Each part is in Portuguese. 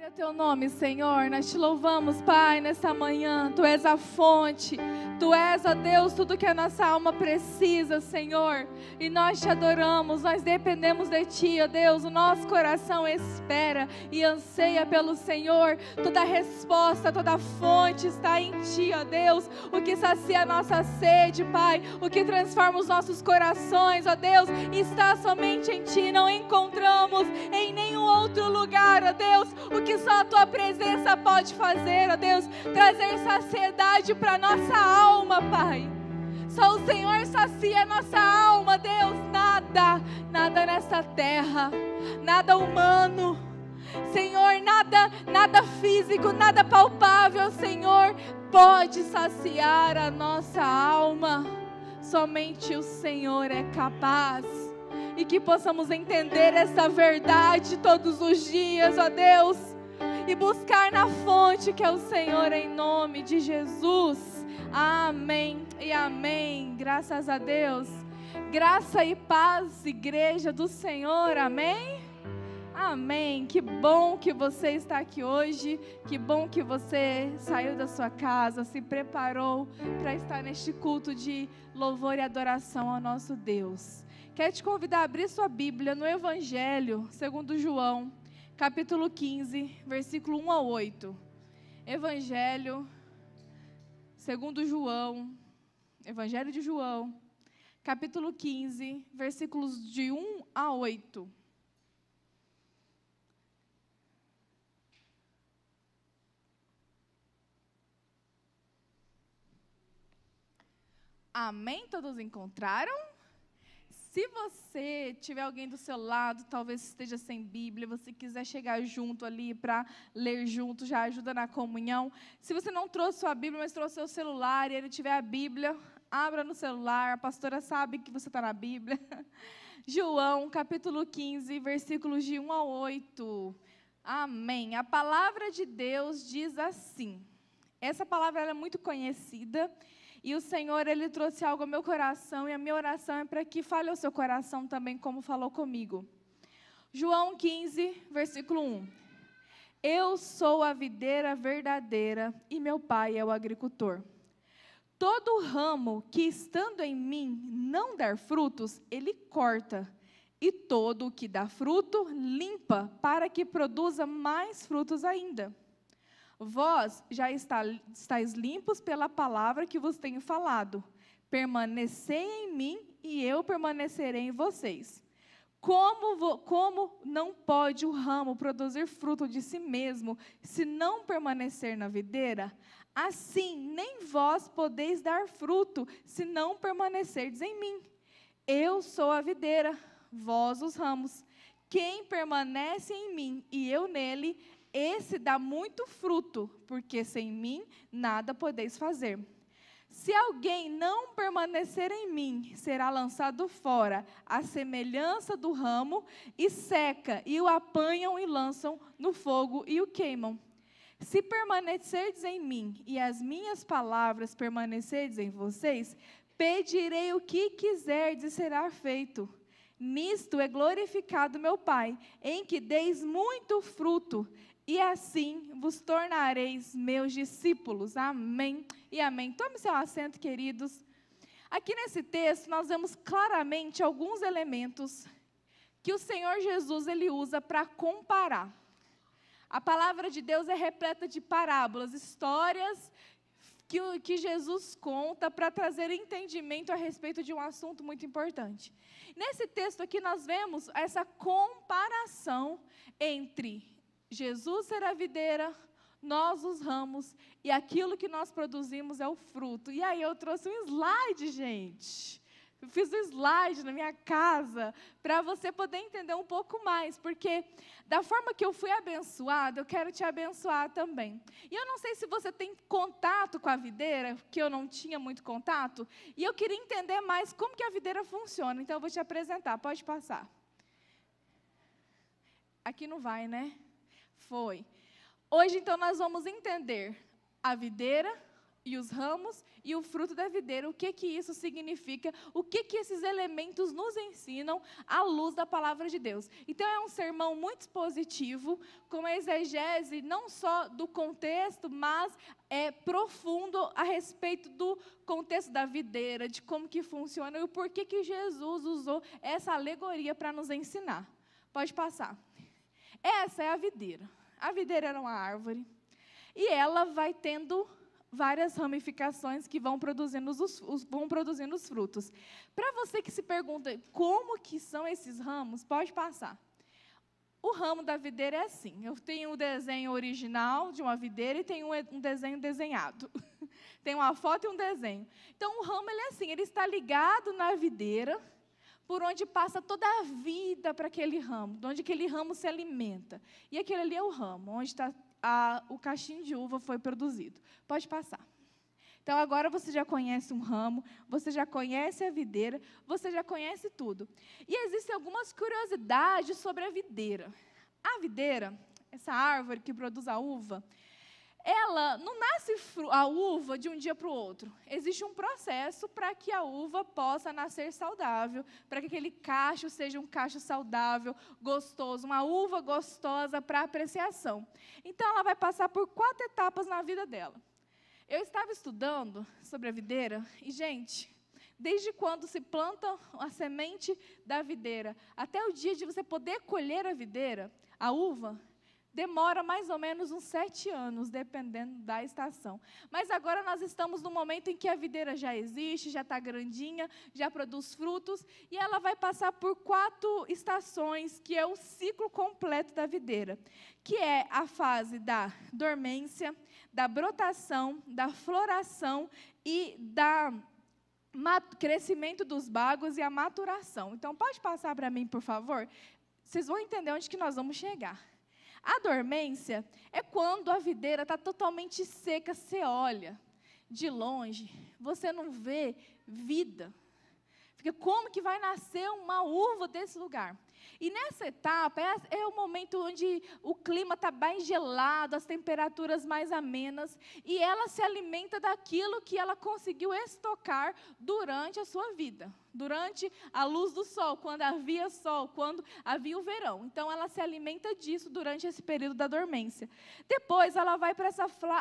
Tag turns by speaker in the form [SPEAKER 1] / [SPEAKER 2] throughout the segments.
[SPEAKER 1] É teu nome, Senhor, nós te louvamos, Pai, nessa manhã. Tu és a fonte, Tu és, ó Deus, tudo que a nossa alma precisa, Senhor. E nós te adoramos, nós dependemos de Ti, ó Deus. O nosso coração espera e anseia pelo Senhor. Toda resposta, toda fonte está em Ti, ó Deus. O que sacia a nossa sede, Pai, o que transforma os nossos corações, ó Deus, está somente em Ti. Não encontramos em nenhum outro lugar, ó Deus, o que só a Tua presença pode fazer, ó Deus, trazer saciedade para a nossa alma, Pai. Só o Senhor sacia a nossa alma, Deus. Nada nessa terra, nada humano, Senhor, nada físico, nada palpável, Senhor, pode saciar a nossa alma. Somente o Senhor é capaz. E que possamos entender essa verdade todos os dias, ó Deus, e buscar na fonte que é o Senhor, em nome de Jesus. Amém e amém. Graças a Deus. Graça e paz, igreja do Senhor. Amém? Amém. Que bom que você está aqui hoje. Que bom que você saiu da sua casa, se preparou para estar neste culto de louvor e adoração ao nosso Deus. Quero te convidar a abrir sua Bíblia no Evangelho segundo João, capítulo 15, versículo 1 a 8. Evangelho segundo João, Evangelho de João, capítulo 15, versículos de 1 a 8. Amém? Todos encontraram? Se você tiver alguém do seu lado, talvez esteja sem Bíblia, você quiser chegar junto ali para ler junto, já ajuda na comunhão. Se você não trouxe sua Bíblia, mas trouxe seu celular e ele tiver a Bíblia, abra no celular, a pastora sabe que você está na Bíblia. João, capítulo 15, versículos de 1 a 8. Amém. A palavra de Deus diz assim. Essa palavra ela é muito conhecida. E o Senhor, Ele trouxe algo ao meu coração, e a minha oração é para que fale ao seu coração também, como falou comigo. João 15, versículo 1. Eu sou a videira verdadeira, e meu pai é o agricultor. Todo ramo que, estando em mim, não der frutos, Ele corta. E todo o que dá fruto, limpa, para que produza mais frutos ainda. Vós já estáis limpos pela palavra que vos tenho falado. Permanecei em mim e eu permanecerei em vocês. Como não pode o ramo produzir fruto de si mesmo, se não permanecer na videira? Assim, nem vós podeis dar fruto, se não permanecerdes em mim. Eu sou a videira, vós os ramos. Quem permanece em mim e eu nele, esse dá muito fruto, porque sem mim nada podeis fazer. Se alguém não permanecer em mim, será lançado fora, à semelhança do ramo, e seca, e o apanham e lançam no fogo e o queimam. Se permanecerdes em mim, e as minhas palavras permanecerdes em vocês, pedirei o que quiserdes e será feito. Nisto é glorificado meu Pai, em que deis muito fruto, e assim vos tornareis meus discípulos. Amém e amém. Tome seu assento, queridos. Aqui nesse texto, nós vemos claramente alguns elementos que o Senhor Jesus ele usa para comparar. A palavra de Deus é repleta de parábolas, histórias que Jesus conta para trazer entendimento a respeito de um assunto muito importante. Nesse texto aqui, nós vemos essa comparação entre Jesus ser a videira, nós os ramos, e aquilo que nós produzimos é o fruto. E aí eu trouxe um slide, gente. Eu fiz um slide na minha casa, para você poder entender um pouco mais, porque da forma que eu fui abençoada, eu quero te abençoar também. E eu não sei se você tem contato com a videira, que eu não tinha muito contato, e eu queria entender mais como que a videira funciona, então eu vou te apresentar, pode passar. Aqui não vai, né? Foi. Hoje, então, nós vamos entender a videira, e os ramos e o fruto da videira. O que isso significa? O que esses elementos nos ensinam à luz da palavra de Deus? Então, é um sermão muito expositivo, com a exegese não só do contexto, mas profundo a respeito do contexto da videira, de como que funciona e o porquê que Jesus usou essa alegoria para nos ensinar. Pode passar. Essa é a videira. A videira era uma árvore e ela vai tendo várias ramificações que vão produzindo os frutos. Para você que se pergunta como que são esses ramos, pode passar. O ramo da videira é assim. Eu tenho o desenho original de uma videira e tenho um desenho desenhado. Tem uma foto e um desenho. Então, o ramo ele é assim, ele está ligado na videira, por onde passa toda a vida para aquele ramo, de onde aquele ramo se alimenta. E aquele ali é o ramo, onde está o cachinho de uva foi produzido. Pode passar. Então, agora você já conhece um ramo, você já conhece a videira, você já conhece tudo. E existem algumas curiosidades sobre a videira. A videira, essa árvore que produz a uva, ela não nasce a uva de um dia para o outro. Existe um processo para que a uva possa nascer saudável, para que aquele cacho seja um cacho saudável, gostoso, uma uva gostosa para apreciação. Então, ela vai passar por 4 etapas na vida dela. Eu estava estudando sobre a videira e, gente, desde quando se planta a semente da videira até o dia de você poder colher a videira, a uva, demora mais ou menos uns 7 anos, dependendo da estação. Mas agora nós estamos no momento em que a videira já existe, já está grandinha, já produz frutos, e ela vai passar por 4 estações, que é o ciclo completo da videira, que é a fase da dormência, da brotação, da floração e da crescimento dos bagos e a maturação. Então, pode passar para mim, por favor? Vocês vão entender onde que nós vamos chegar. A dormência é quando a videira está totalmente seca, você olha de longe, você não vê vida. Fica, como que vai nascer uma uva desse lugar? E nessa etapa é o momento onde o clima está mais gelado, as temperaturas mais amenas, e ela se alimenta daquilo que ela conseguiu estocar durante a sua vida, durante a luz do sol, quando havia sol, quando havia o verão. Então, ela se alimenta disso durante esse período da dormência. Depois, ela vai para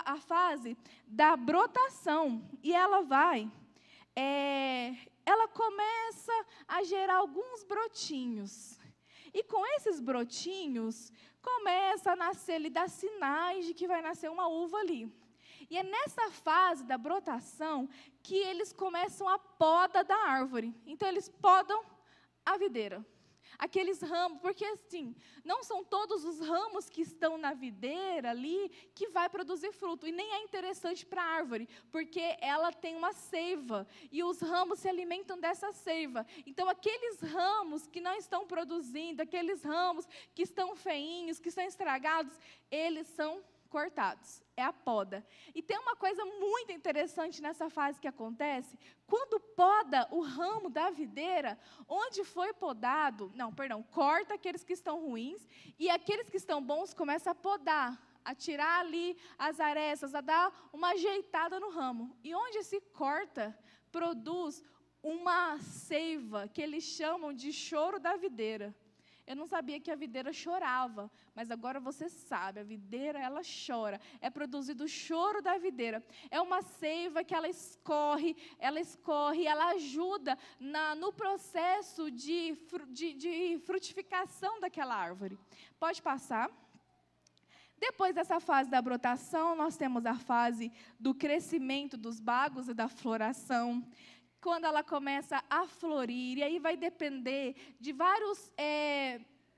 [SPEAKER 1] a fase da brotação, e ela começa a gerar alguns brotinhos. E com esses brotinhos, começa a nascer, ele dá sinais de que vai nascer uma uva ali. E é nessa fase da brotação que eles começam a poda da árvore. Então, eles podam a videira. Aqueles ramos, porque assim, não são todos os ramos que estão na videira ali que vai produzir fruto. E nem é interessante para a árvore, porque ela tem uma seiva, e os ramos se alimentam dessa seiva. Então, aqueles ramos que não estão produzindo, aqueles ramos que estão feinhos, que estão estragados, eles são cortados. É a poda. E tem uma coisa muito interessante nessa fase que acontece. Quando poda o ramo da videira, onde foi podado, corta aqueles que estão ruins, e aqueles que estão bons começa a podar, a tirar ali as arestas, a dar uma ajeitada no ramo. E onde se corta, produz uma seiva, que eles chamam de choro da videira. Eu não sabia que a videira chorava, mas agora você sabe, a videira, ela chora. É produzido o choro da videira. É uma seiva que ela escorre, ela ajuda no processo de frutificação daquela árvore. Pode passar. Depois dessa fase da brotação, nós temos a fase do crescimento dos bagos e da floração, quando ela começa a florir, e aí vai depender de vários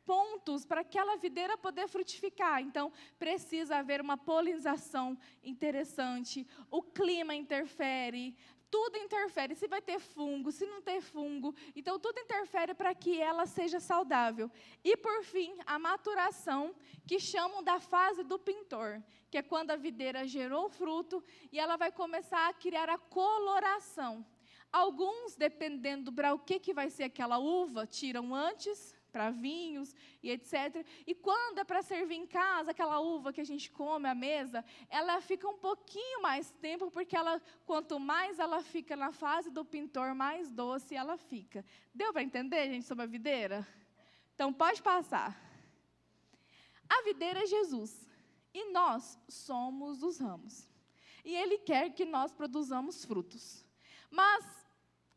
[SPEAKER 1] pontos para aquela videira poder frutificar. Então, precisa haver uma polinização interessante, o clima interfere, tudo interfere, se vai ter fungo, se não ter fungo, então tudo interfere para que ela seja saudável. E, por fim, a maturação, que chamam da fase do pintor, que é quando a videira gerou o fruto e ela vai começar a criar a coloração. Alguns, dependendo para o que vai ser aquela uva, tiram antes para vinhos e etc. E quando é para servir em casa, aquela uva que a gente come à mesa, ela fica um pouquinho mais tempo, porque quanto mais ela fica na fase do pintor, mais doce ela fica. Deu para entender, gente, sobre a videira? Então, pode passar. A videira é Jesus, e nós somos os ramos. E Ele quer que nós produzamos frutos. Mas,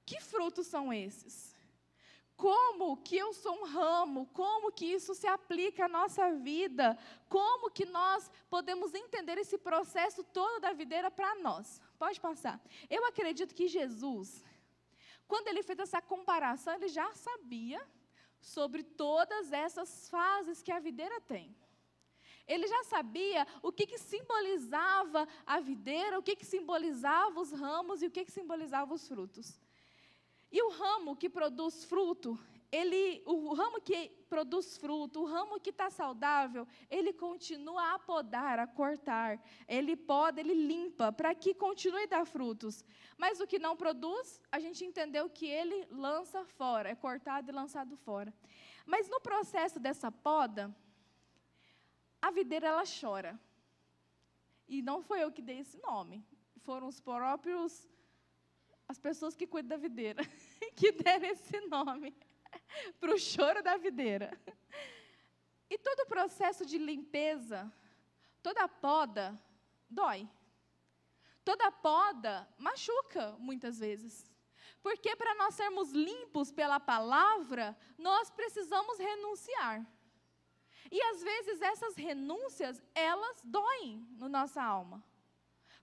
[SPEAKER 1] que frutos são esses? Como que eu sou um ramo? Como que isso se aplica à nossa vida? Como que nós podemos entender esse processo todo da videira para nós? Pode passar. Eu acredito que Jesus, quando Ele fez essa comparação, Ele já sabia sobre todas essas fases que a videira tem. Ele já sabia o que simbolizava a videira, o que simbolizava os ramos e o que simbolizava os frutos. E o ramo que produz fruto, o ramo que produz fruto, o ramo que está saudável, ele continua a podar, a cortar. Ele poda, ele limpa, para que continue a dar frutos. Mas o que não produz, a gente entendeu que ele lança fora, é cortado e lançado fora. Mas no processo dessa poda, a videira, ela chora. E não foi eu que dei esse nome. Foram as pessoas que cuidam da videira, que deram esse nome para o choro da videira. E todo o processo de limpeza, toda poda, dói. Toda poda machuca, muitas vezes. Porque para nós sermos limpos pela palavra, nós precisamos renunciar. E às vezes essas renúncias, elas doem na nossa alma.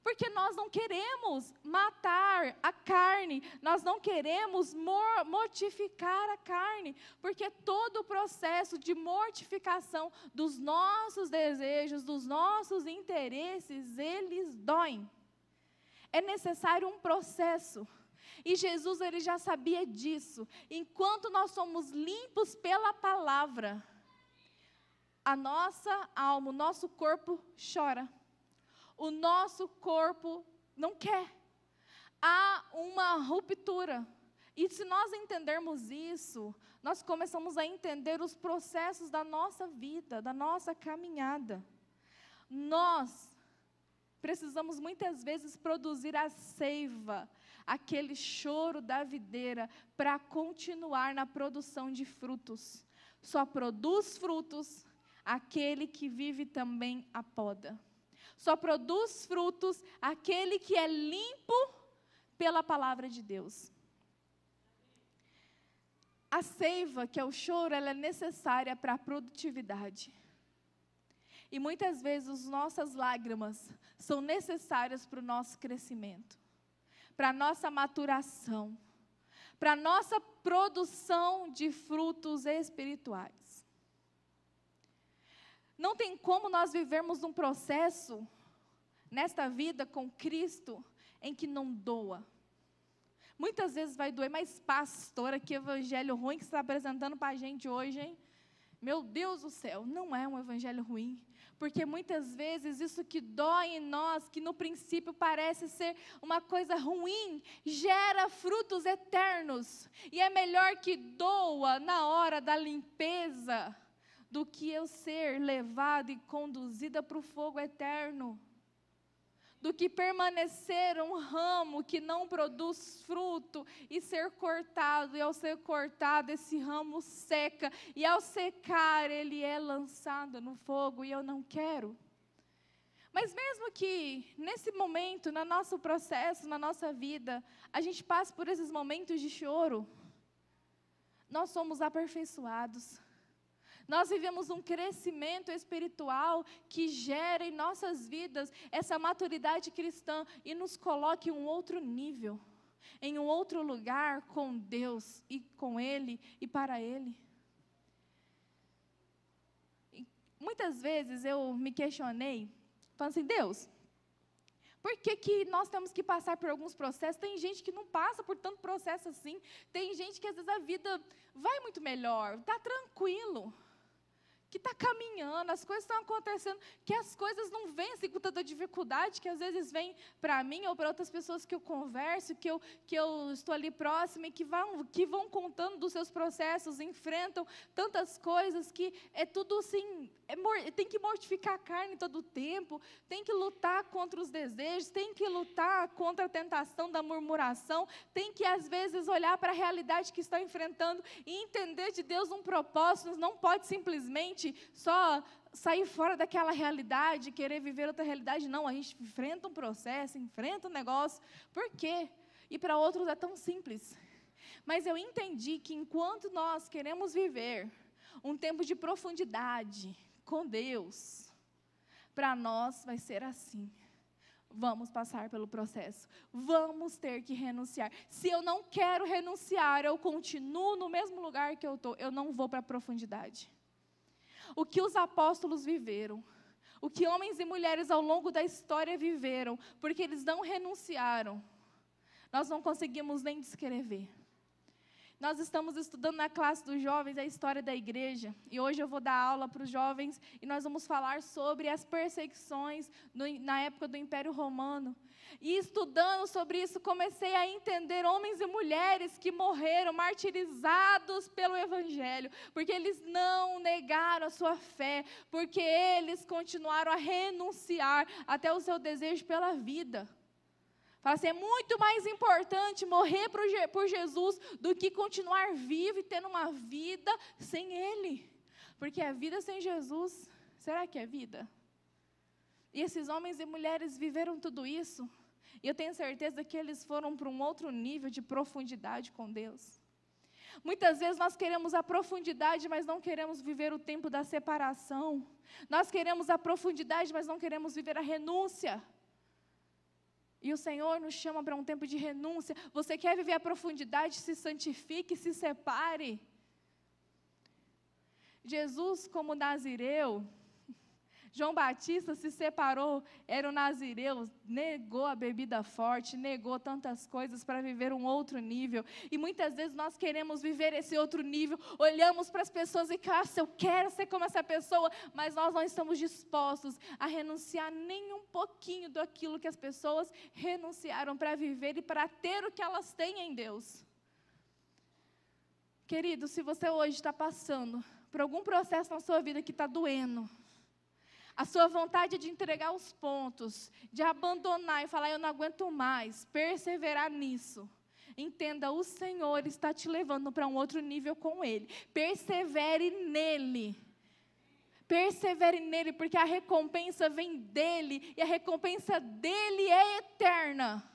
[SPEAKER 1] Porque nós não queremos matar a carne, nós não queremos mortificar a carne, porque todo o processo de mortificação dos nossos desejos, dos nossos interesses, eles doem. É necessário um processo. E Jesus, ele já sabia disso. Enquanto nós somos limpos pela palavra, a nossa alma, o nosso corpo chora. O nosso corpo não quer. Há uma ruptura. E se nós entendermos isso, nós começamos a entender os processos da nossa vida, da nossa caminhada. Nós precisamos muitas vezes produzir a seiva, aquele choro da videira, para continuar na produção de frutos. Só produz frutos aquele que vive também a poda. Só produz frutos aquele que é limpo pela palavra de Deus. A seiva, que é o choro, ela é necessária para a produtividade. E muitas vezes as nossas lágrimas são necessárias para o nosso crescimento, para a nossa maturação, para a nossa produção de frutos espirituais. Não tem como nós vivermos um processo nesta vida com Cristo em que não doa. Muitas vezes vai doer, mas pastora, que evangelho ruim que você está apresentando para a gente hoje, hein? Meu Deus do céu, não é um evangelho ruim. Porque muitas vezes isso que dói em nós, que no princípio parece ser uma coisa ruim, gera frutos eternos. E é melhor que doa na hora da limpeza, do que eu ser levada e conduzida para o fogo eterno. Do que permanecer um ramo que não produz fruto e ser cortado, e ao ser cortado esse ramo seca, e ao secar ele é lançado no fogo, e eu não quero. Mas mesmo que nesse momento, no nosso processo, na nossa vida, a gente passe por esses momentos de choro, nós somos aperfeiçoados. Nós vivemos um crescimento espiritual que gera em nossas vidas essa maturidade cristã e nos coloca em um outro nível, em um outro lugar com Deus e com Ele e para Ele. E muitas vezes eu me questionei, falando assim, Deus, por que nós temos que passar por alguns processos? Tem gente que não passa por tanto processo assim, tem gente que às vezes a vida vai muito melhor, está tranquilo. que está caminhando, as coisas estão acontecendo, que as coisas não vêm assim com tanta dificuldade, que às vezes vem para mim ou para outras pessoas que eu converso, que eu estou ali próxima, e que vão contando dos seus processos, enfrentam tantas coisas, que é tudo assim, tem que mortificar a carne todo o tempo, tem que lutar contra os desejos, tem que lutar contra a tentação da murmuração, tem que às vezes olhar para a realidade que está enfrentando e entender de Deus um propósito, não pode simplesmente só sair fora daquela realidade, querer viver outra realidade. Não, a gente enfrenta um processo, enfrenta um negócio. Por quê? E para outros é tão simples. Mas eu entendi que enquanto nós queremos viver um tempo de profundidade com Deus, para nós vai ser assim. Vamos passar pelo processo, vamos ter que renunciar. Se eu não quero renunciar, eu continuo no mesmo lugar que eu estou, eu não vou para a profundidade. O que os apóstolos viveram, o que homens e mulheres ao longo da história viveram, porque eles não renunciaram, nós não conseguimos nem descrever. Nós estamos estudando na classe dos jovens a história da igreja, e hoje eu vou dar aula para os jovens, e nós vamos falar sobre as perseguições na época do Império Romano. E estudando sobre isso, comecei a entender homens e mulheres que morreram martirizados pelo Evangelho, porque eles não negaram a sua fé, porque eles continuaram a renunciar até o seu desejo pela vida. Fala assim, é muito mais importante morrer por Jesus do que continuar vivo e tendo uma vida sem Ele. Porque a vida sem Jesus, será que é vida? E esses homens e mulheres viveram tudo isso. E eu tenho certeza que eles foram para um outro nível de profundidade com Deus. Muitas vezes nós queremos a profundidade, mas não queremos viver o tempo da separação. Nós queremos a profundidade, mas não queremos viver a renúncia. E o Senhor nos chama para um tempo de renúncia. Você quer viver a profundidade? Se santifique, se separe. Jesus, como nazireu, João Batista se separou, era um nazireu, negou a bebida forte, negou tantas coisas para viver um outro nível. E muitas vezes nós queremos viver esse outro nível, olhamos para as pessoas e eu quero ser como essa pessoa, mas nós não estamos dispostos a renunciar nem um pouquinho daquilo que as pessoas renunciaram para viver e para ter o que elas têm em Deus. Querido, se você hoje está passando por algum processo na sua vida que está doendo, a sua vontade de entregar os pontos, de abandonar e falar, eu não aguento mais, perseverar nisso. Entenda, o Senhor está te levando para um outro nível com Ele. Persevere nele. Persevere nele, porque a recompensa vem dEle, e a recompensa dEle é eterna.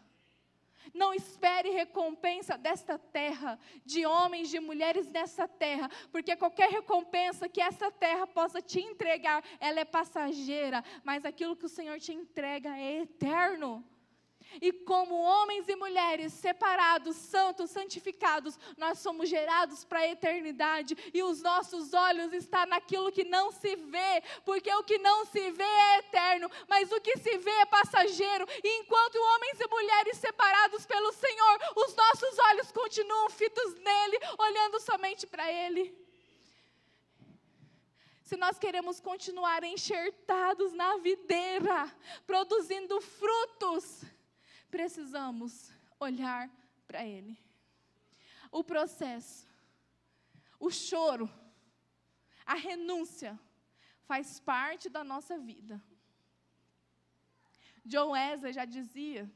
[SPEAKER 1] Não espere recompensa desta terra, de homens, de mulheres dessa terra, porque qualquer recompensa que essa terra possa te entregar, ela é passageira, mas aquilo que o Senhor te entrega é eterno. E como homens e mulheres separados, santos, santificados, nós somos gerados para a eternidade, e os nossos olhos estão naquilo que não se vê, porque o que não se vê é eterno, mas o que se vê é passageiro. E enquanto homens e mulheres separados pelo Senhor, os nossos olhos continuam fitos nele, olhando somente para Ele. Se nós queremos continuar enxertados na videira, produzindo frutos, precisamos olhar para Ele. O processo, o choro, a renúncia faz parte da nossa vida. John Wesley já dizia,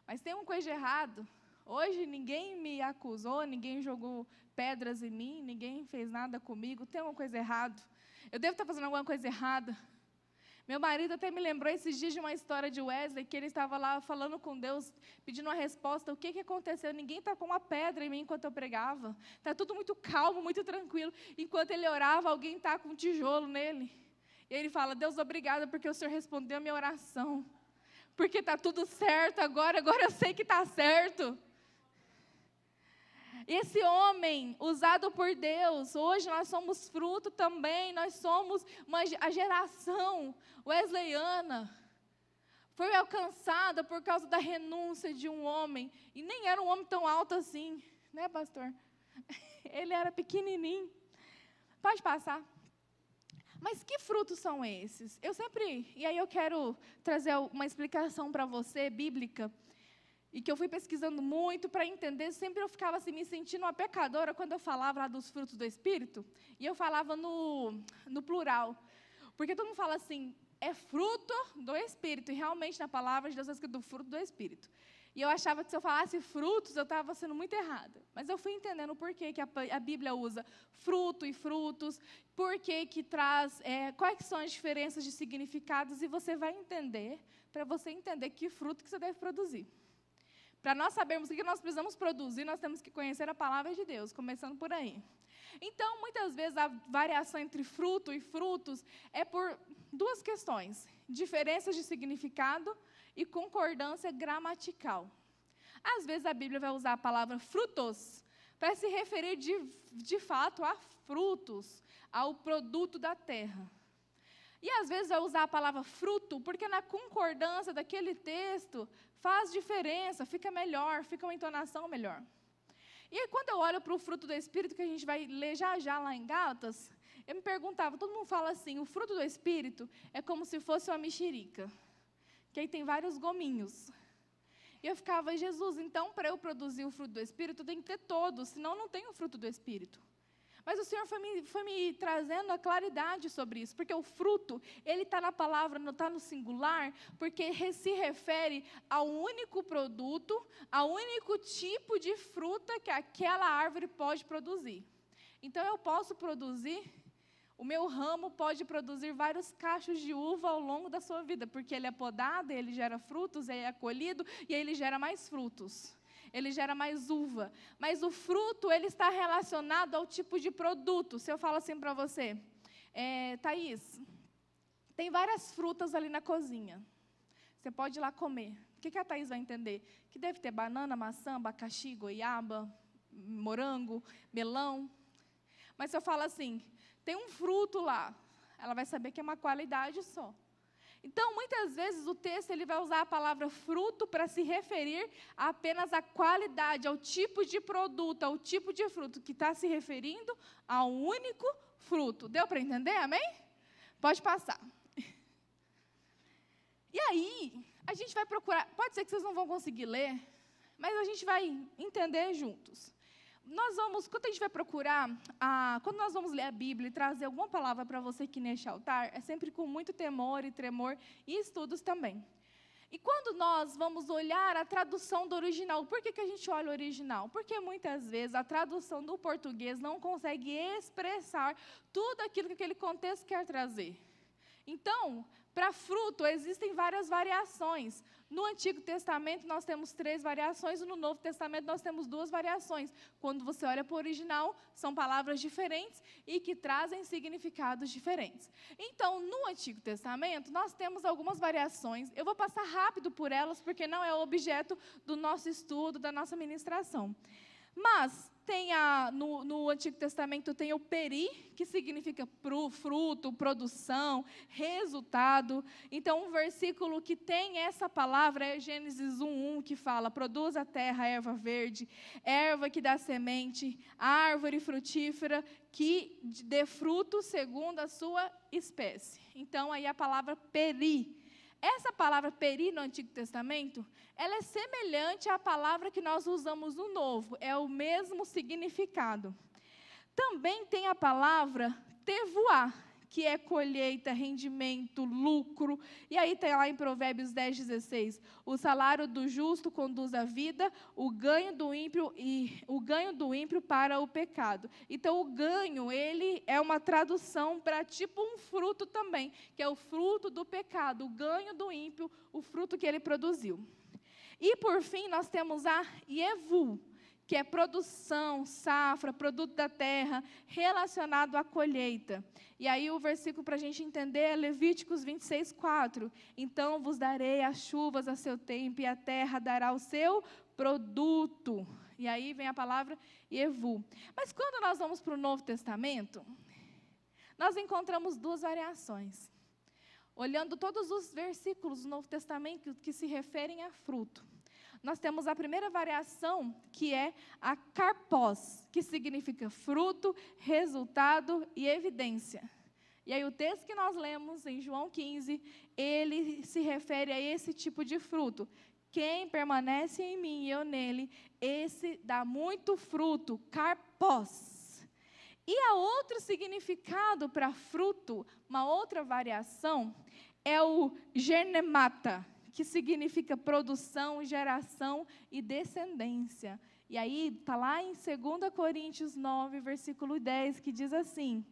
[SPEAKER 1] mas tem uma coisa de errado. Hoje ninguém me acusou, ninguém jogou pedras em mim, ninguém fez nada comigo, tem uma coisa errada. Eu devo estar fazendo alguma coisa errada. Meu marido até me lembrou esses dias de uma história de Wesley, que ele estava lá falando com Deus, pedindo uma resposta. O que aconteceu? Ninguém tacou uma pedra em mim enquanto eu pregava. Está tudo muito calmo, muito tranquilo. Enquanto ele orava, alguém taca um tijolo nele. E ele fala, Deus, obrigada, porque o Senhor respondeu a minha oração. Porque está tudo certo agora eu sei que está certo. Esse homem, usado por Deus, hoje nós somos fruto também, nós somos a geração wesleyana, foi alcançada por causa da renúncia de um homem, e nem era um homem tão alto assim, né, pastor? Ele era pequenininho. Pode passar. Mas que frutos são esses? E aí eu quero trazer uma explicação para você, bíblica, e que eu fui pesquisando muito para entender. Sempre eu ficava assim, me sentindo uma pecadora quando eu falava lá dos frutos do Espírito, e eu falava no plural. Porque todo mundo fala assim, é fruto do Espírito, e realmente na palavra de Deus está escrito fruto do Espírito. E eu achava que se eu falasse frutos, eu estava sendo muito errada. Mas eu fui entendendo o porquê que a Bíblia usa fruto e frutos, porquê que traz, quais são as diferenças de significados, e você vai entender, para você entender que fruto que você deve produzir. Para nós sabermos o que nós precisamos produzir, nós temos que conhecer a palavra de Deus, começando por aí. Então, muitas vezes, a variação entre fruto e frutos é por duas questões: diferenças de significado e concordância gramatical. Às vezes, a Bíblia vai usar a palavra frutos para se referir de fato a frutos, ao produto da terra. E às vezes vai usar a palavra fruto, porque na concordância daquele texto faz diferença, fica melhor, fica uma entonação melhor. E aí, quando eu olho para o fruto do Espírito, que a gente vai ler já lá em Gálatas, eu me perguntava, todo mundo fala assim, o fruto do Espírito é como se fosse uma mexerica, que aí tem vários gominhos. E eu ficava, Jesus, então para eu produzir o fruto do Espírito, tem que ter todos, senão não tem o fruto do Espírito. Mas o Senhor foi me trazendo a claridade sobre isso, porque o fruto, ele está na palavra, não está no singular, porque se refere ao único produto, ao único tipo de fruta que aquela árvore pode produzir. Então, eu posso produzir, o meu ramo pode produzir vários cachos de uva ao longo da sua vida, porque ele é podado, ele gera frutos, ele é colhido e ele gera mais frutos. Ele gera mais uva. Mas o fruto, ele está relacionado ao tipo de produto. Se eu falo assim para você, Thaís, tem várias frutas ali na cozinha. Você pode ir lá comer. O que a Thaís vai entender? Que deve ter banana, maçã, abacaxi, goiaba, morango, melão. Mas se eu falo assim, tem um fruto lá, ela vai saber que é uma qualidade só. Então, muitas vezes, o texto ele vai usar a palavra fruto para se referir apenas à qualidade, ao tipo de produto, ao tipo de fruto, que está se referindo a um único fruto. Deu para entender? Amém? Pode passar. E aí, a gente vai procurar, pode ser que vocês não vão conseguir ler, mas a gente vai entender juntos. Quando a gente vai procurar, quando nós vamos ler a Bíblia e trazer alguma palavra para você aqui neste altar, é sempre com muito temor e tremor e estudos também. E quando nós vamos olhar a tradução do original, por que a gente olha o original? Porque muitas vezes a tradução do português não consegue expressar tudo aquilo que aquele contexto quer trazer. Então, para fruto, existem várias variações. No Antigo Testamento, nós temos 3 variações, e no Novo Testamento, nós temos 2 variações. Quando você olha para o original, são palavras diferentes e que trazem significados diferentes. Então, no Antigo Testamento, nós temos algumas variações. Eu vou passar rápido por elas, porque não é o objeto do nosso estudo, da nossa ministração. Mas, no Antigo Testamento tem o peri, que significa fruto, produção, resultado. Então, um versículo que tem essa palavra é Gênesis 1:1, que fala: produz a terra erva verde, erva que dá semente, árvore frutífera que dê fruto segundo a sua espécie. Então, aí a palavra peri. Essa palavra peri no Antigo Testamento, ela é semelhante à palavra que nós usamos no Novo, é o mesmo significado. Também tem a palavra tevuá, que é colheita, rendimento, lucro. E aí tem lá em Provérbios 10:16, o salário do justo conduz à vida, o ganho do ímpio para o pecado. Então, o ganho, ele é uma tradução para tipo um fruto também, que é o fruto do pecado, o ganho do ímpio, o fruto que ele produziu. E, por fim, nós temos a Yevu, que é produção, safra, produto da terra, relacionado à colheita. E aí o versículo para a gente entender é Levíticos 26:4. Então vos darei as chuvas a seu tempo, e a terra dará o seu produto. E aí vem a palavra Yevu. Mas quando nós vamos para o Novo Testamento, nós encontramos 2 variações. Olhando todos os versículos do Novo Testamento que se referem a fruto, nós temos a primeira variação, que é a karpós, que significa fruto, resultado e evidência. E aí o texto que nós lemos em João 15, ele se refere a esse tipo de fruto. Quem permanece em mim e eu nele, esse dá muito fruto, carpós. E há outro significado para fruto, uma outra variação, é o gernemata, que significa produção, geração e descendência. E aí está lá em 2 Coríntios 9, versículo 10, que diz assim: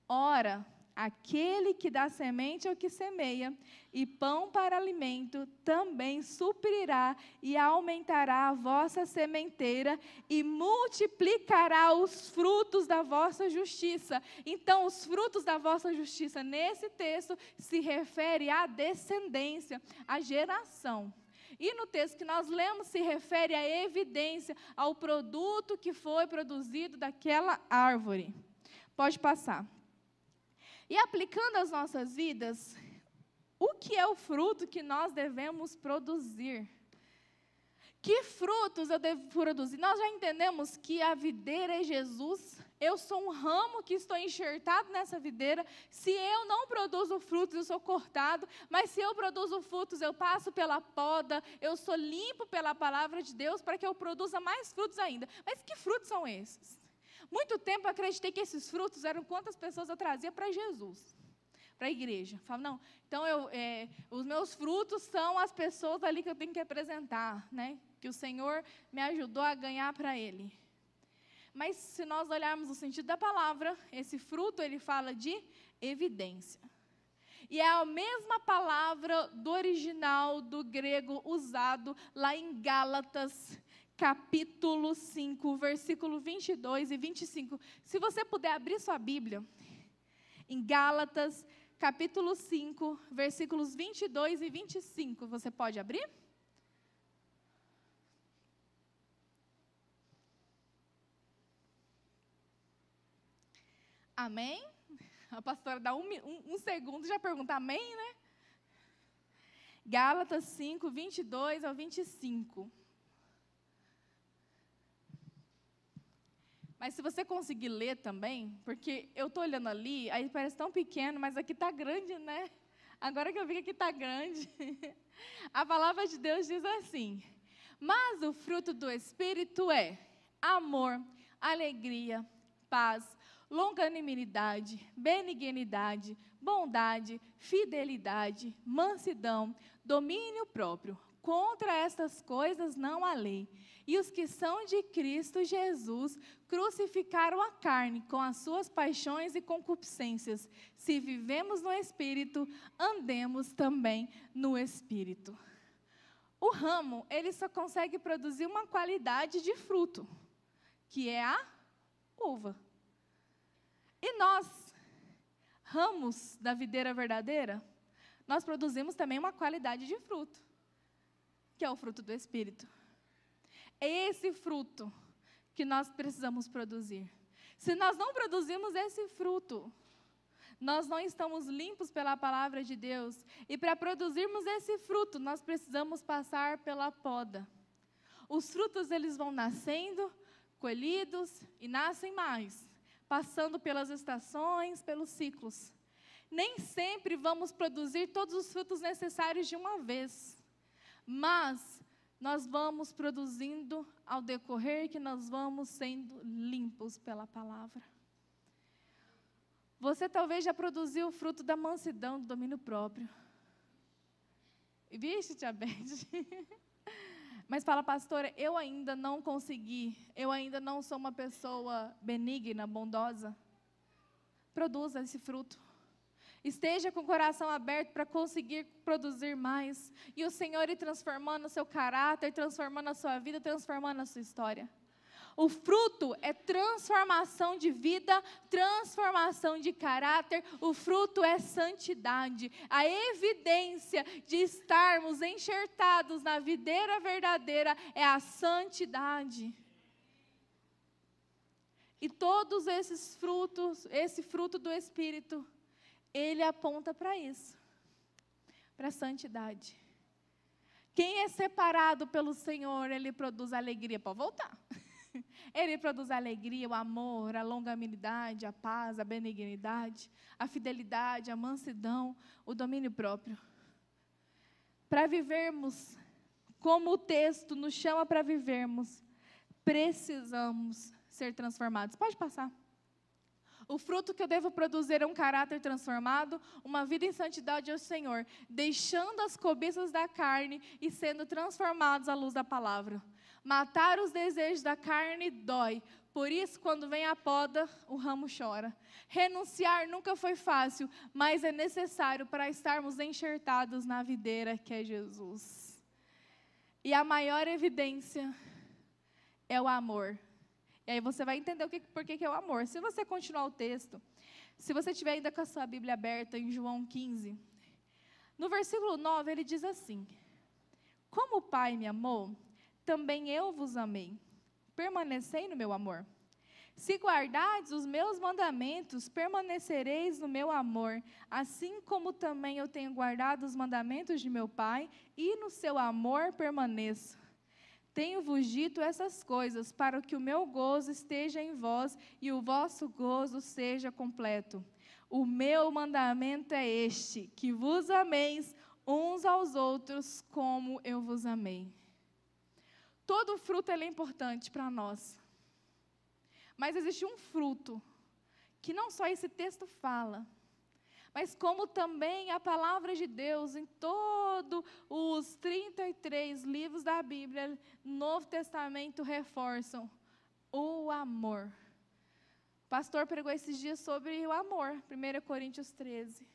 [SPEAKER 1] ora, aquele que dá semente ao que semeia, e pão para alimento, também suprirá e aumentará a vossa sementeira, e multiplicará os frutos da vossa justiça. Então, os frutos da vossa justiça, nesse texto, se refere à descendência, à geração. E no texto que nós lemos, se refere à evidência, ao produto que foi produzido daquela árvore. Pode passar. E aplicando às nossas vidas, o que é o fruto que nós devemos produzir? Que frutos eu devo produzir? Nós já entendemos que a videira é Jesus. Eu sou um ramo que estou enxertado nessa videira. Se eu não produzo frutos, eu sou cortado. Mas se eu produzo frutos, eu passo pela poda. Eu sou limpo pela palavra de Deus para que eu produza mais frutos ainda. Mas que frutos são esses? Muito tempo eu acreditei que esses frutos eram quantas pessoas eu trazia para Jesus, para a igreja. Eu falo, não, então os meus frutos são as pessoas ali que eu tenho que apresentar, né? Que o Senhor me ajudou a ganhar para Ele. Mas se nós olharmos o sentido da palavra, esse fruto ele fala de evidência. E é a mesma palavra do original, do grego, usado lá em Gálatas, capítulo 5, versículo 22 e 25. Se você puder abrir sua Bíblia, em Gálatas, capítulo 5, versículos 22 e 25, você pode abrir? Amém? A pastora dá um segundo e já pergunta amém, né? Gálatas 5, 22 ao 25. Mas se você conseguir ler também, porque eu estou olhando ali, aí parece tão pequeno, mas aqui está grande, né? Agora que eu vi que aqui está grande. A palavra de Deus diz assim: mas o fruto do Espírito é amor, alegria, paz, longanimidade, benignidade, bondade, fidelidade, mansidão, domínio próprio. Contra estas coisas não há lei. E os que são de Cristo Jesus crucificaram a carne com as suas paixões e concupiscências. Se vivemos no Espírito, andemos também no Espírito. O ramo, ele só consegue produzir uma qualidade de fruto, que é a uva. E nós, ramos da videira verdadeira, nós produzimos também uma qualidade de fruto, que é o fruto do Espírito. É esse fruto que nós precisamos produzir. Se nós não produzimos esse fruto, nós não estamos limpos pela palavra de Deus. E para produzirmos esse fruto, nós precisamos passar pela poda. Os frutos, eles vão nascendo, colhidos e nascem mais, passando pelas estações, pelos ciclos. Nem sempre vamos produzir todos os frutos necessários de uma vez, mas nós vamos produzindo ao decorrer que nós vamos sendo limpos pela palavra. Você talvez já produziu o fruto da mansidão, do domínio próprio. Vixe, tia Beth. Mas fala, pastora, eu ainda não consegui, eu ainda não sou uma pessoa benigna, bondosa. Produza esse fruto. Esteja com o coração aberto para conseguir produzir mais. E o Senhor ir transformando o seu caráter, transformando a sua vida, transformando a sua história. O fruto é transformação de vida, transformação de caráter. O fruto é santidade. A evidência de estarmos enxertados na videira verdadeira é a santidade. E todos esses frutos, esse fruto do Espírito, ele aponta para isso, para a santidade. Quem é separado pelo Senhor, ele produz alegria. Pode voltar. Ele produz a alegria, o amor, a longanimidade, a paz, a benignidade, a fidelidade, a mansidão, o domínio próprio. Para vivermos como o texto nos chama para vivermos, precisamos ser transformados. Pode passar. O fruto que eu devo produzir é um caráter transformado, uma vida em santidade ao Senhor, deixando as cobiças da carne e sendo transformados à luz da palavra. Matar os desejos da carne dói, por isso quando vem a poda, o ramo chora. Renunciar nunca foi fácil, mas é necessário para estarmos enxertados na videira que é Jesus. E a maior evidência é o amor. E aí você vai entender por que é o amor. Se você continuar o texto, se você estiver ainda com a sua Bíblia aberta em João 15, no versículo 9 ele diz assim: como o Pai me amou, também eu vos amei. Permanecei no meu amor. Se guardardes os meus mandamentos, permanecereis no meu amor, assim como também eu tenho guardado os mandamentos de meu Pai, e no seu amor permaneço. Tenho-vos dito essas coisas, para que o meu gozo esteja em vós e o vosso gozo seja completo. O meu mandamento é este, que vos ameis uns aos outros como eu vos amei. Todo fruto é importante para nós. Mas existe um fruto que não só esse texto fala, mas como também a palavra de Deus em todos os 33 livros da Bíblia, Novo Testamento, reforçam o amor. O pastor pregou esses dias sobre o amor, 1 Coríntios 13.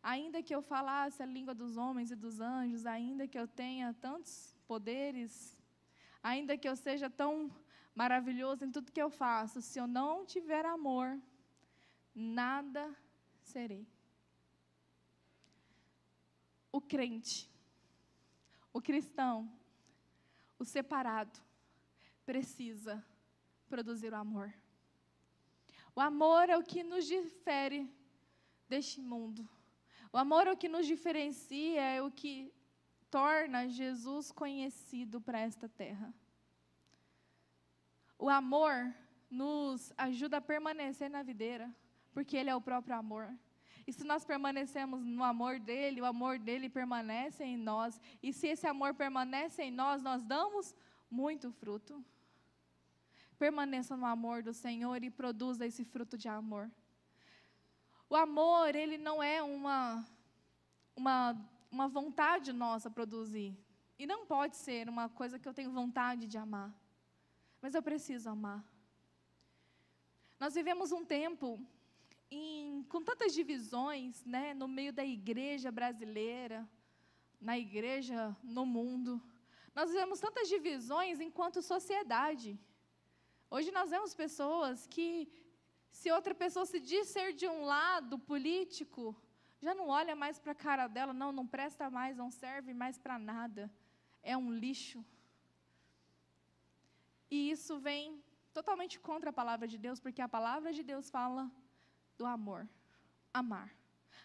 [SPEAKER 1] Ainda que eu falasse a língua dos homens e dos anjos, ainda que eu tenha tantos poderes, ainda que eu seja tão maravilhoso em tudo que eu faço, se eu não tiver amor, nada serei. O crente, o cristão, o separado, precisa produzir o amor. O amor é o que nos difere deste mundo. O amor é o que nos diferencia, é o que torna Jesus conhecido para esta terra. O amor nos ajuda a permanecer na videira, porque Ele é o próprio amor. E se nós permanecemos no amor dEle, o amor dEle permanece em nós. E se esse amor permanece em nós, nós damos muito fruto. Permaneça no amor do Senhor e produza esse fruto de amor. O amor, ele não é uma vontade nossa produzir. E não pode ser uma coisa que eu tenho vontade de amar. Mas eu preciso amar. Nós vivemos um tempo com tantas divisões, né, no meio da igreja brasileira, na igreja no mundo. Nós vivemos tantas divisões enquanto sociedade. Hoje nós vemos pessoas que, se outra pessoa se diz ser de um lado político, já não olha mais para a cara dela, não presta mais, não serve mais para nada. É um lixo. E isso vem totalmente contra a palavra de Deus, porque a palavra de Deus fala do amor. Amar.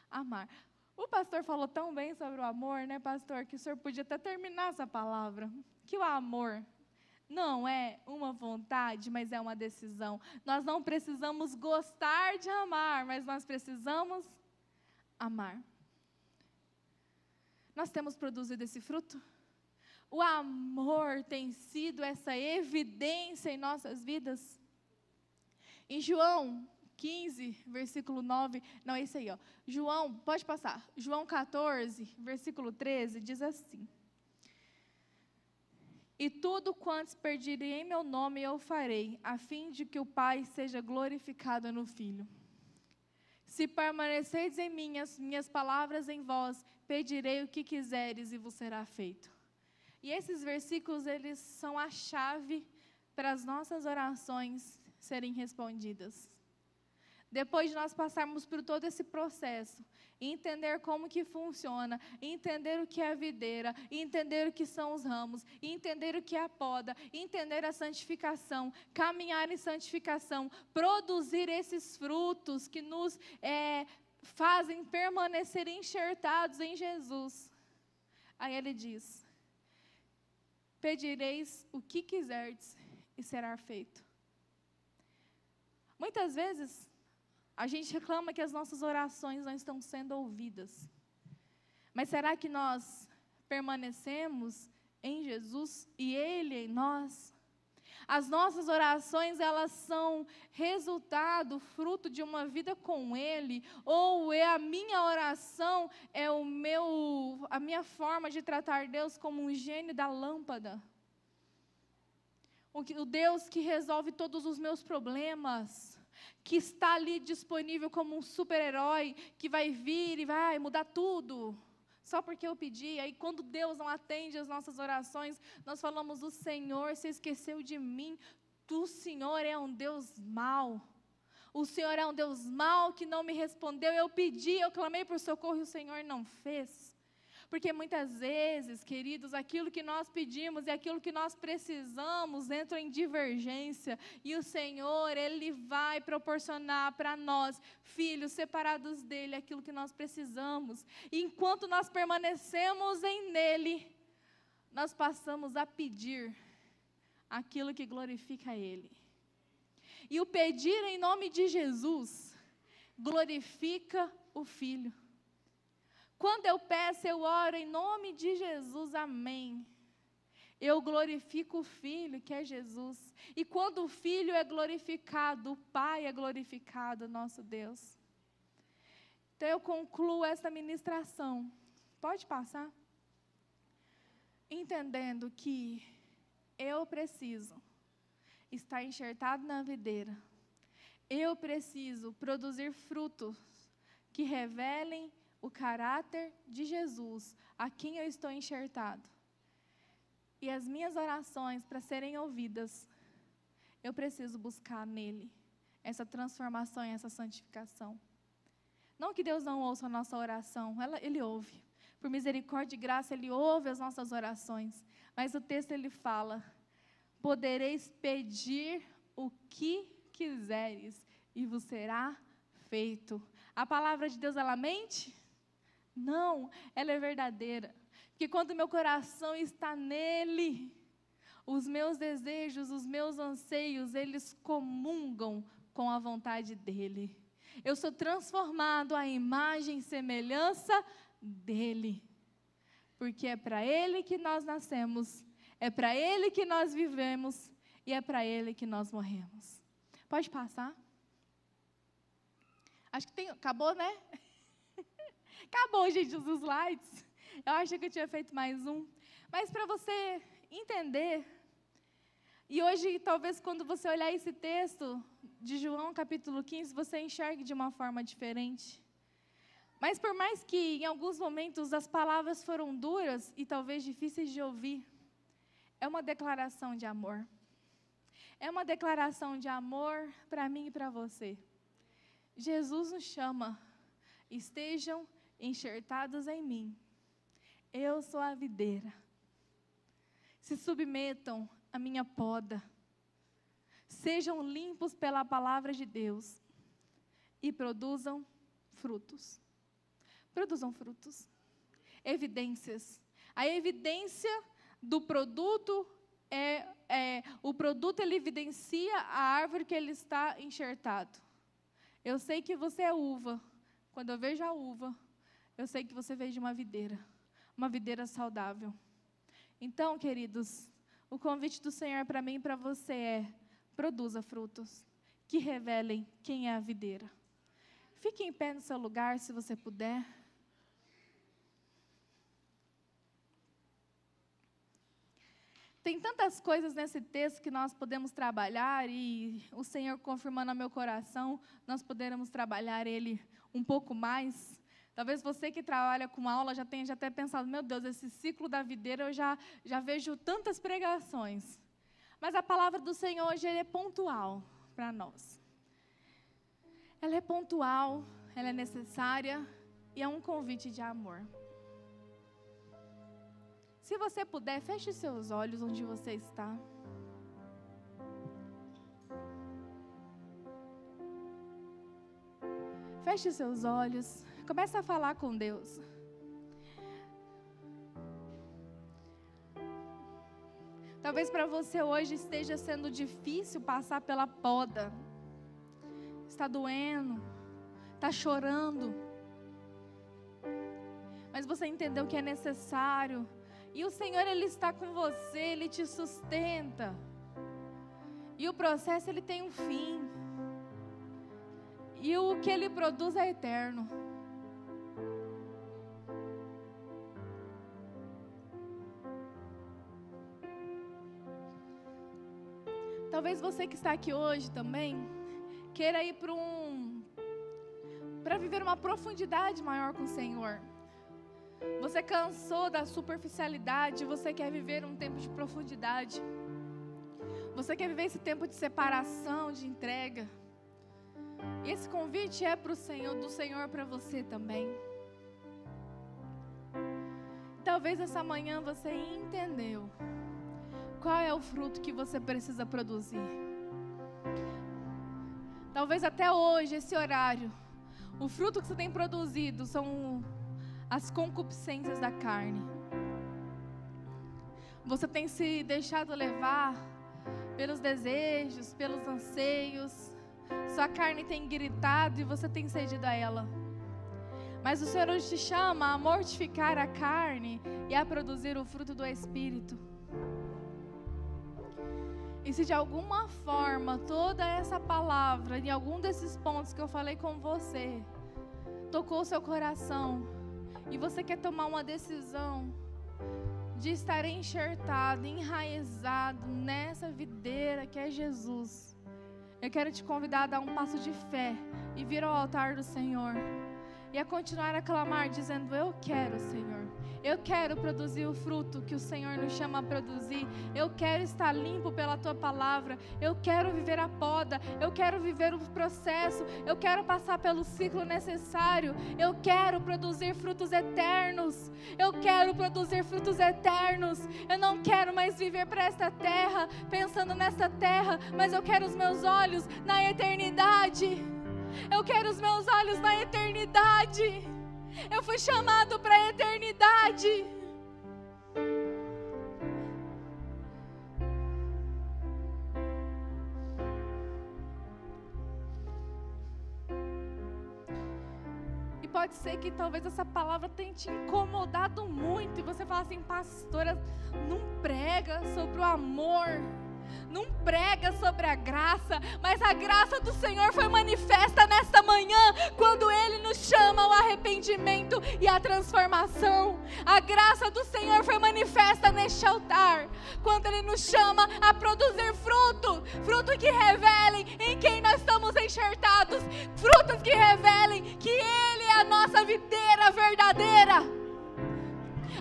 [SPEAKER 1] Amar. O pastor falou tão bem sobre o amor, né, pastor, que o senhor podia até terminar essa palavra. Que o amor não é uma vontade, mas é uma decisão. Nós não precisamos gostar de amar, mas nós precisamos amar. Nós temos produzido esse fruto? O amor tem sido essa evidência em nossas vidas? Em João 15, versículo 9, não, é isso aí, ó. João, pode passar. João 14, versículo 13, diz assim: e tudo quanto pedirem em meu nome eu farei, a fim de que o Pai seja glorificado no Filho. Se permaneceres em mim, as minhas palavras em vós, pedirei o que quiseres e vos será feito. E esses versículos, eles são a chave para as nossas orações serem respondidas. Depois de nós passarmos por todo esse processo, entender como que funciona, entender o que é a videira, entender o que são os ramos, entender o que é a poda, entender a santificação, caminhar em santificação, produzir esses frutos que nos fazem permanecer enxertados em Jesus. Aí ele diz: pedireis o que quiserdes e será feito. Muitas vezes, a gente reclama que as nossas orações não estão sendo ouvidas. Mas será que nós permanecemos em Jesus e Ele em nós? As nossas orações, elas são resultado, fruto de uma vida com Ele, ou é a minha oração, é a minha forma de tratar Deus como um gênio da lâmpada? O Deus que resolve todos os meus problemas, que está ali disponível como um super-herói, que vai vir e vai mudar tudo, só porque eu pedi. Aí quando Deus não atende as nossas orações, nós falamos: o Senhor se esqueceu de mim, o Senhor é um Deus mau, o Senhor é um Deus mau que não me respondeu, eu pedi, eu clamei por socorro e o Senhor não fez. Porque muitas vezes, queridos, aquilo que nós pedimos e aquilo que nós precisamos entram em divergência. E o Senhor, Ele vai proporcionar para nós, filhos separados dEle, aquilo que nós precisamos. E enquanto nós permanecemos nele, nós passamos a pedir aquilo que glorifica Ele. E o pedir em nome de Jesus glorifica o Filho. Quando eu peço, eu oro em nome de Jesus, amém. Eu glorifico o Filho, que é Jesus. E quando o Filho é glorificado, o Pai é glorificado, nosso Deus. Então eu concluo esta ministração. Pode passar? Entendendo que eu preciso estar enxertado na videira. Eu preciso produzir frutos que revelem o caráter de Jesus, a quem eu estou enxertado. E as minhas orações, para serem ouvidas, eu preciso buscar nele essa transformação e essa santificação. Não que Deus não ouça a nossa oração, Ele ouve. Por misericórdia e graça, Ele ouve as nossas orações. Mas o texto, ele fala: podereis pedir o que quiseres e vos será feito. A palavra de Deus, ela mente? Não, ela é verdadeira. Porque quando meu coração está nele, os meus desejos, os meus anseios, eles comungam com a vontade dele. Eu sou transformado à imagem e semelhança dele. Porque é para ele que nós nascemos, é para ele que nós vivemos e é para ele que nós morremos. Pode passar? Acho que acabou, né? Acabou, gente, os slides. Eu achei que eu tinha feito mais um. Mas para você entender, e hoje, talvez, quando você olhar esse texto de João, capítulo 15, você enxergue de uma forma diferente. Mas por mais que, em alguns momentos, as palavras foram duras e talvez difíceis de ouvir, é uma declaração de amor. É uma declaração de amor para mim e para você. Jesus nos chama: estejam enxertados em mim. Eu sou a videira. Se submetam à minha poda. Sejam limpos pela palavra de Deus. E produzam frutos. Produzam frutos. Evidências. A evidência do produto o produto, ele evidencia a árvore que ele está enxertado. Eu sei que você é uva. Quando eu vejo a uva, eu sei que você veio de uma videira saudável. Então, queridos, o convite do Senhor para mim e para você é: produza frutos que revelem quem é a videira. Fique em pé no seu lugar, se você puder. Tem tantas coisas nesse texto que nós podemos trabalhar, e o Senhor confirmando ao meu coração, nós poderemos trabalhar ele um pouco mais. Talvez você que trabalha com aula já tenha até pensado: meu Deus, esse ciclo da videira eu já vejo tantas pregações. Mas a palavra do Senhor hoje é pontual para nós. Ela é pontual, ela é necessária e é um convite de amor. Se você puder, feche seus olhos onde você está. Feche seus olhos. Comece a falar com Deus. Talvez para você hoje esteja sendo difícil passar pela poda. Está doendo, está chorando. Mas você entendeu que é necessário. E o Senhor, Ele está com você, Ele te sustenta. E o processo, ele tem um fim. E o que Ele produz é eterno. Talvez você que está aqui hoje também queira ir para viver uma profundidade maior com o Senhor. Você cansou da superficialidade, você quer viver um tempo de profundidade. Você quer viver esse tempo de separação, de entrega. E esse convite é do Senhor para você também. Talvez essa manhã você entendeu qual é o fruto que você precisa produzir. Talvez até hoje, esse horário, o fruto que você tem produzido são as concupiscências da carne. Você tem se deixado levar pelos desejos, pelos anseios. Sua carne tem gritado e você tem cedido a ela. Mas o Senhor hoje te chama a mortificar a carne e a produzir o fruto do Espírito. E se de alguma forma toda essa palavra, em algum desses pontos que eu falei com você, tocou o seu coração, e você quer tomar uma decisão de estar enxertado, enraizado nessa videira que é Jesus, eu quero te convidar a dar um passo de fé e vir ao altar do Senhor e a continuar a clamar dizendo: eu quero, Senhor, eu quero produzir o fruto que o Senhor nos chama a produzir. Eu quero estar limpo pela Tua palavra. Eu quero viver a poda. Eu quero viver o processo. Eu quero passar pelo ciclo necessário. Eu quero produzir frutos eternos. Eu quero produzir frutos eternos. Eu não quero mais viver para esta terra, pensando nesta terra, mas eu quero os meus olhos na eternidade. Eu quero os meus olhos na eternidade. Eu fui chamado para a eternidade. E pode ser que talvez essa palavra tenha te incomodado muito. E você fala assim: pastora, não prega sobre o amor, não prega sobre a graça, mas a graça do Senhor foi manifesta nesta manhã, quando Ele nos chama ao arrependimento e à transformação. A graça do Senhor foi manifesta neste altar, quando Ele nos chama a produzir fruto que revelem em quem nós estamos enxertados, frutos que revelem que Ele é a nossa videira verdadeira.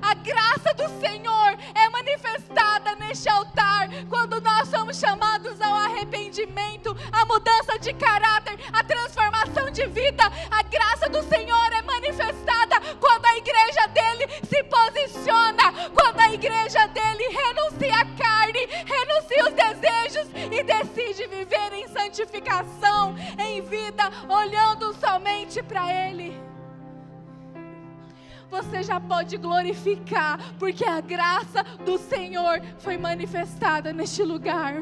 [SPEAKER 1] A graça do Senhor é manifestada neste altar quando nós somos chamados ao arrependimento, à mudança de caráter, à transformação de vida. A graça do Senhor é manifestada quando a igreja dele se posiciona, quando a igreja dele renuncia à carne, renuncia os desejos e decide viver em santificação, em vida, olhando somente para Ele. Você já pode glorificar, porque a graça do Senhor foi manifestada neste lugar.